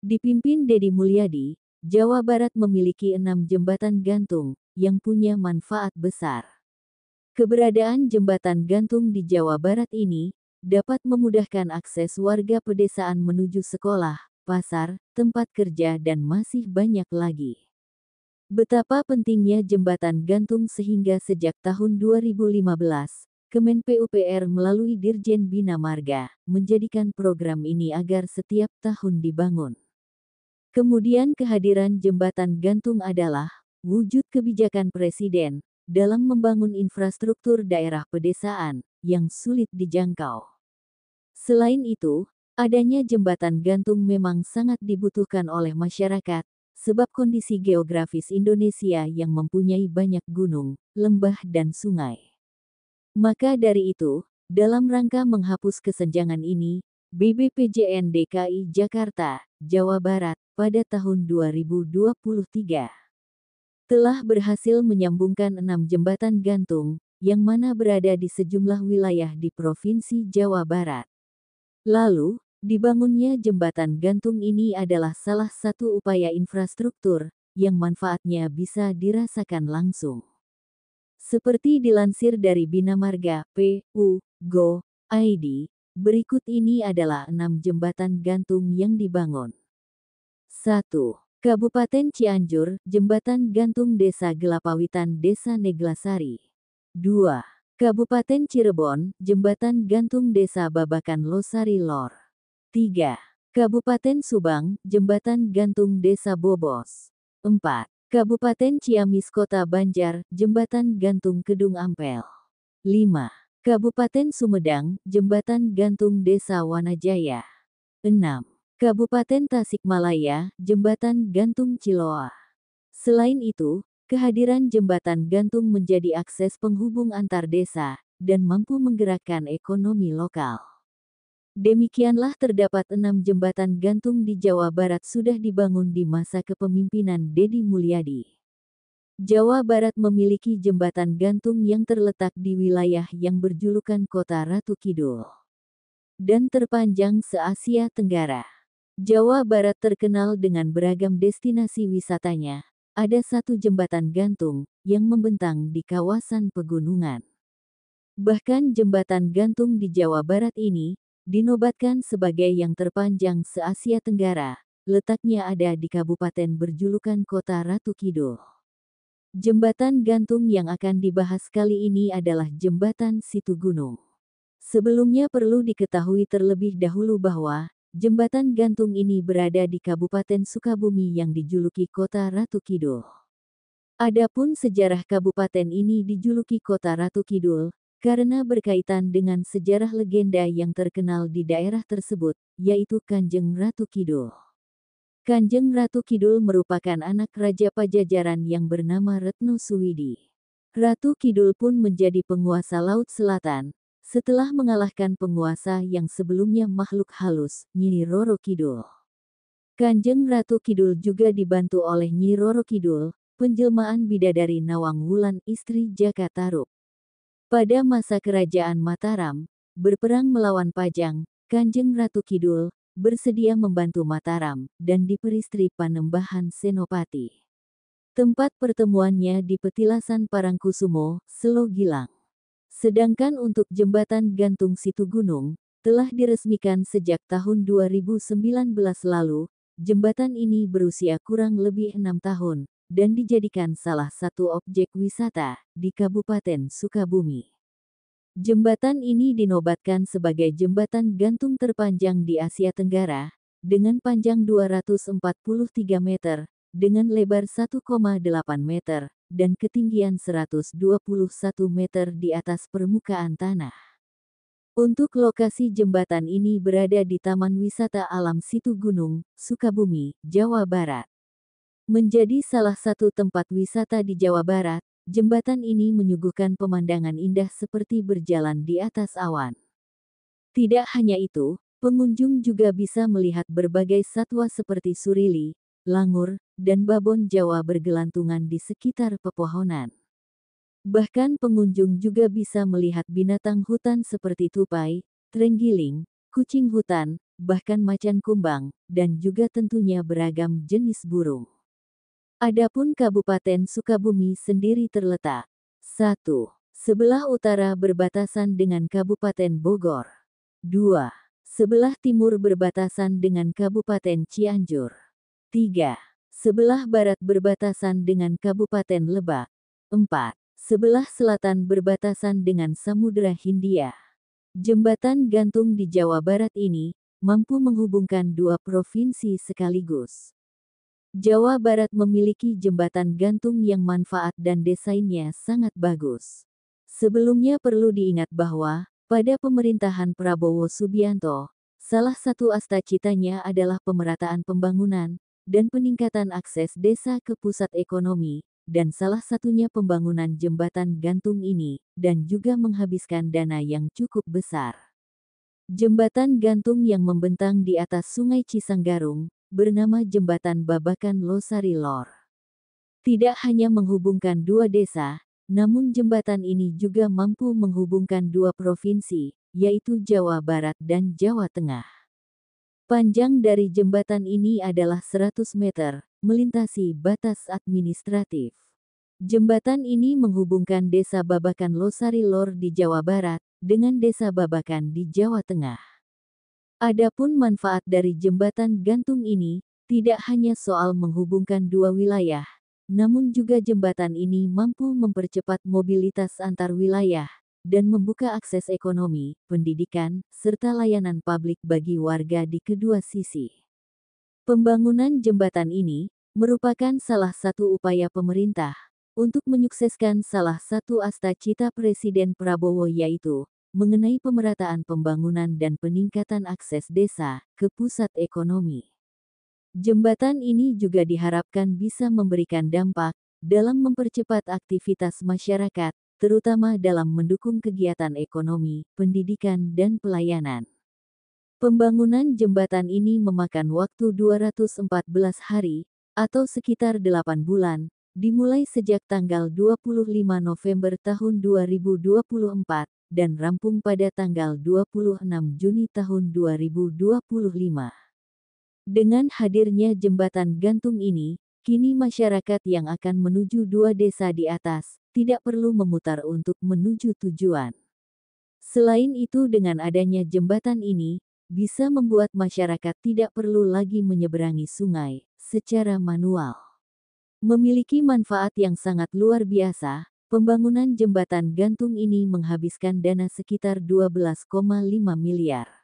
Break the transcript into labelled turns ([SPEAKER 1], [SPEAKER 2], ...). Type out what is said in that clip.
[SPEAKER 1] Dipimpin Deddy Mulyadi, Jawa Barat memiliki 6 jembatan gantung yang punya manfaat besar. Keberadaan jembatan gantung di Jawa Barat ini dapat memudahkan akses warga pedesaan menuju sekolah, pasar, tempat kerja dan masih banyak lagi. Betapa pentingnya jembatan gantung sehingga sejak tahun 2015, Kemen PUPR melalui Dirjen Bina Marga menjadikan program ini agar setiap tahun dibangun. Kemudian kehadiran jembatan gantung adalah wujud kebijakan Presiden dalam membangun infrastruktur daerah pedesaan yang sulit dijangkau. Selain itu, adanya jembatan gantung memang sangat dibutuhkan oleh masyarakat, sebab kondisi geografis Indonesia yang mempunyai banyak gunung, lembah dan sungai. Maka dari itu, dalam rangka menghapus kesenjangan ini, BBPJN DKI Jakarta, Jawa Barat, pada tahun 2023 telah berhasil menyambungkan 6 jembatan gantung, yang mana berada di sejumlah wilayah di Provinsi Jawa Barat. Lalu, dibangunnya jembatan gantung ini adalah salah satu upaya infrastruktur, yang manfaatnya bisa dirasakan langsung. Seperti dilansir dari Bina Marga, Go.id, berikut ini adalah 6 jembatan gantung yang dibangun. 1. Kabupaten Cianjur, Jembatan Gantung Desa Gelapawitan Desa Neglasari. 2. Kabupaten Cirebon, Jembatan Gantung Desa Babakan Losari Lor. 3. Kabupaten Subang, Jembatan Gantung Desa Bobos. 4. Kabupaten Ciamis Kota Banjar, Jembatan Gantung Kedung Ampel. 5. Kabupaten Sumedang, Jembatan Gantung Desa Wanajaya. 6. Kabupaten Tasikmalaya, Jembatan Gantung Ciloa. Selain itu, kehadiran jembatan gantung menjadi akses penghubung antar desa, dan mampu menggerakkan ekonomi lokal. Demikianlah terdapat 6 jembatan gantung di Jawa Barat sudah dibangun di masa kepemimpinan Deddy Mulyadi. Jawa Barat memiliki jembatan gantung yang terletak di wilayah yang berjulukan Kota Ratu Kidul dan terpanjang se-Asia Tenggara. Jawa Barat terkenal dengan beragam destinasi wisatanya. Ada 1 jembatan gantung yang membentang di kawasan pegunungan. Bahkan jembatan gantung di Jawa Barat ini dinobatkan sebagai yang terpanjang se-Asia Tenggara. Letaknya ada di kabupaten berjulukan Kota Ratu Kidul. Jembatan gantung yang akan dibahas kali ini adalah Jembatan Situgunung. Sebelumnya perlu diketahui terlebih dahulu bahwa jembatan gantung ini berada di Kabupaten Sukabumi yang dijuluki Kota Ratu Kidul. Adapun sejarah kabupaten ini dijuluki Kota Ratu Kidul karena berkaitan dengan sejarah legenda yang terkenal di daerah tersebut, yaitu Kanjeng Ratu Kidul. Kanjeng Ratu Kidul merupakan anak Raja Pajajaran yang bernama Retno Suwidi. Ratu Kidul pun menjadi penguasa Laut Selatan setelah mengalahkan penguasa yang sebelumnya makhluk halus, Nyi Roro Kidul. Kanjeng Ratu Kidul juga dibantu oleh Nyi Roro Kidul, penjelmaan bidadari Nawang Wulan istri Jaka Tarub. Pada masa kerajaan Mataram, berperang melawan Pajang, Kanjeng Ratu Kidul bersedia membantu Mataram dan diperistri Panembahan Senopati. Tempat pertemuannya di Petilasan Parangkusumo, Selo Gilang. Sedangkan untuk jembatan gantung Situgunung, telah diresmikan sejak tahun 2019 lalu. Jembatan ini berusia kurang lebih 6 tahun, dan dijadikan salah satu objek wisata di Kabupaten Sukabumi. Jembatan ini dinobatkan sebagai jembatan gantung terpanjang di Asia Tenggara, dengan panjang 243 meter, dengan lebar 1,8 meter, dan ketinggian 121 meter di atas permukaan tanah. Untuk lokasi jembatan ini berada di Taman Wisata Alam Situgunung, Sukabumi, Jawa Barat. Menjadi salah satu tempat wisata di Jawa Barat, jembatan ini menyuguhkan pemandangan indah seperti berjalan di atas awan. Tidak hanya itu, pengunjung juga bisa melihat berbagai satwa seperti surili, langur, dan babon Jawa bergelantungan di sekitar pepohonan. Bahkan pengunjung juga bisa melihat binatang hutan seperti tupai, terenggiling, kucing hutan, bahkan macan kumbang, dan juga tentunya beragam jenis burung. Adapun Kabupaten Sukabumi sendiri terletak 1. Sebelah utara berbatasan dengan Kabupaten Bogor. 2. Sebelah timur berbatasan dengan Kabupaten Cianjur. 3. Sebelah barat berbatasan dengan Kabupaten Lebak. 4. Sebelah selatan berbatasan dengan Samudra Hindia. Jembatan gantung di Jawa Barat ini mampu menghubungkan dua provinsi sekaligus. Jawa Barat memiliki jembatan gantung yang manfaat dan desainnya sangat bagus. Sebelumnya perlu diingat bahwa, pada pemerintahan Prabowo Subianto, salah satu cita-citanya adalah pemerataan pembangunan dan peningkatan akses desa ke pusat ekonomi, dan salah satunya pembangunan jembatan gantung ini, dan juga menghabiskan dana yang cukup besar. Jembatan gantung yang membentang di atas Sungai Cisanggarung, bernama Jembatan Babakan Losari Lor. Tidak hanya menghubungkan dua desa, namun jembatan ini juga mampu menghubungkan dua provinsi, yaitu Jawa Barat dan Jawa Tengah. Panjang dari jembatan ini adalah 100 meter, melintasi batas administratif. Jembatan ini menghubungkan Desa Babakan Losari Lor di Jawa Barat dengan Desa Babakan di Jawa Tengah. Adapun manfaat dari jembatan gantung ini, tidak hanya soal menghubungkan dua wilayah, namun juga jembatan ini mampu mempercepat mobilitas antar wilayah, dan membuka akses ekonomi, pendidikan, serta layanan publik bagi warga di kedua sisi. Pembangunan jembatan ini, merupakan salah satu upaya pemerintah, untuk menyukseskan salah satu cita Presiden Prabowo yaitu, mengenai pemerataan pembangunan dan peningkatan akses desa ke pusat ekonomi. Jembatan ini juga diharapkan bisa memberikan dampak dalam mempercepat aktivitas masyarakat, terutama dalam mendukung kegiatan ekonomi, pendidikan, dan pelayanan. Pembangunan jembatan ini memakan waktu 214 hari, atau sekitar 8 bulan, dimulai sejak tanggal 25 November tahun 2024, dan rampung pada tanggal 26 Juni tahun 2025. Dengan hadirnya jembatan gantung ini, kini masyarakat yang akan menuju dua desa di atas, tidak perlu memutar untuk menuju tujuan. Selain itu dengan adanya jembatan ini, bisa membuat masyarakat tidak perlu lagi menyeberangi sungai, secara manual. Memiliki manfaat yang sangat luar biasa. Pembangunan jembatan gantung ini menghabiskan dana sekitar 12,5 miliar.